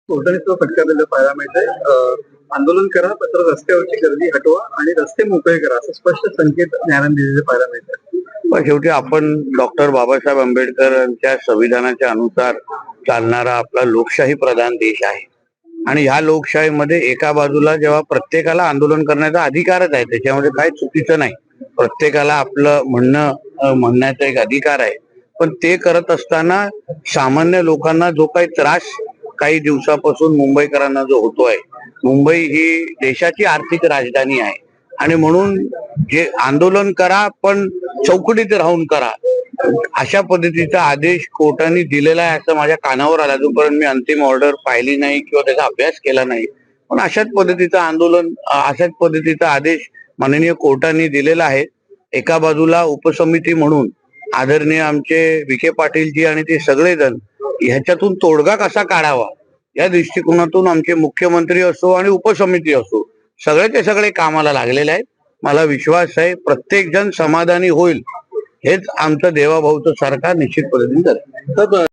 कोर्टाने फटका दिला पाहायला मिळतंय. आंदोलन करा, मात्र रस्त्यावरची गर्दी हटवा आणि रस्ते मोकळे करा, असं स्पष्ट संकेत न्यायालयाने दिलेले पाहायला मिळतात. पण शेवटी आपण डॉक्टर बाबासाहेब आंबेडकरांच्या संविधानाच्या अनुसार चालणारा आपला लोकशाही प्रधान देश आहे आणि ह्या लोकशाहीमध्ये एका बाजूला जेव्हा प्रत्येकाला आंदोलन करण्याचा अधिकारच आहे, त्याच्यामध्ये काही चुकीचं नाही. प्रत्येकाला आपलं म्हणण्याचा एक अधिकार आहे, पण ते करत असताना सामान्य लोकांना जो काही त्रास काही दिवसापासून मुंबईकरांना जो होतोय, मुंबई ही देशाची आर्थिक राजधानी आहे आणि म्हणून जे आंदोलन करा पण चौकटीत राहून करा, अशा पद्धतीचा आदेश कोर्टाने दिलेला आहे असं माझ्या कानावर आला. जोपर्यंत मी अंतिम ऑर्डर पाहिली नाही किंवा त्याचा अभ्यास केला नाही, पण अशाच पद्धतीचा आदेश माननीय कोर्टाने दिलेला आहे. एका बाजूला उपसमिती म्हणून आदरणीय आमचे विखे पाटीलजी आणि ते सगळेजण ह्याच्यातून तोडगा कसा काढावा या दृष्टिकोनातून आमचे मुख्यमंत्री असो आणि उपसमिती असो सगळेचे सगळे कामाला लागलेले आहेत. मला विश्वास आहे प्रत्येक जण समाधानी होईल, हेच आमचं देवाभाऊचं सरकार निश्चित पद्धतीने करेल.